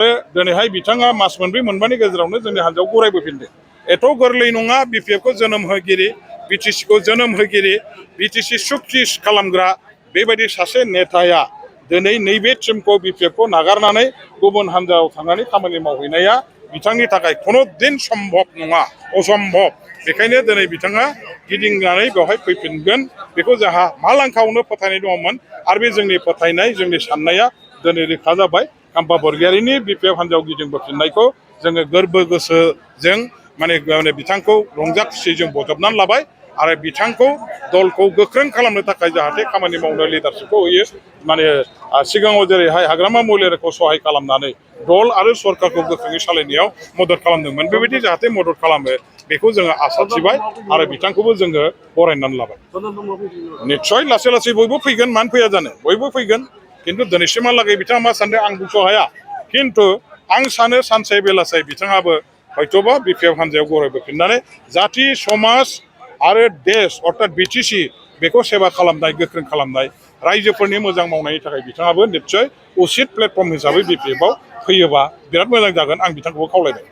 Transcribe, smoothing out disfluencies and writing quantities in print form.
दिनैहाय बिथाङा मास मोनब्रै मोनबानि गेजेरावनो जोंनि हान्जायाव गरायबोफिनदों। एथ' गोरलै नङा बिपिएफखौ जोनोम होगिरि, बिटिसिखौ जोनोम होगिरि, बिटिसि सुक्ति खालामग्रा बेबायदि सासे नेताया दिनै नैबे टीमखौ बिपिएफखौ नागारनानै गुबुन हान्जायाव थांनानै खामानि मावहैनाया बिथांनि थाखाय खुनु दिन सम्भब नङा, असम्भब। बेखायनो दिनै बिथाङा गिदिंनानै बेवहाय फैफिनगोन बेखौ जोंहा मालांखावनो फोथायनाय दङमोन आरो बे जोंनि फोथायनाय, जोंनि साननाया दिनै रोखा जाबाय। खाम्फा बरग'यारिनि बिपिएफ हान्जायाव गिदिंबोफिननायखौ जोङो गोरबो गोसोजों माने बिथांखौ रंजा खुसियै जों बजबनानै लाबाय आरो बिथांखौ दलखौ गोख्रों खालामनो थाखाय जाहाथे खामानि मावनो लिडारशिपखौ होयो। माने सिगाङाव जेरैहाय हाग्रामा महिलारिखौ सहाय खालामनानै दल आरो सरकारखौ गोख्रोङै सालायनायाव मदद खालामदोंमोन, बेबायदि जाहाथे मदद खालामो बेखौ जोङो आसा थिबाय आरो बिथांखौबो जोङो बरायनानै लाबाय। निस्सय लासै लासै बयबो फैगोन, मानो फैया जानो, बयबो फैगोन। खिन्थु दिनैसिमहालागै बिथाङा मा सानदों आं बुंस' हाया। खिन्थु आं सानो सानसे बेलासे बिथाङाबो हयथ'बा बिपिएफ हान्जायाव गरायबोफिननानै जाथि समाज आरो देश अर्थात बिटिसि बेखौ सेबा खालामनाय, गोख्रों खालामनाय, रायजोफोरनि मोजां मावनायनि थाखाय बिथाङाबो निस्सय उचित प्लेटफर्म हिसाबै बिपिएफआव फैयोबा बिराद मोजां जागोन, आं बिथांखौबो खावलायबाय।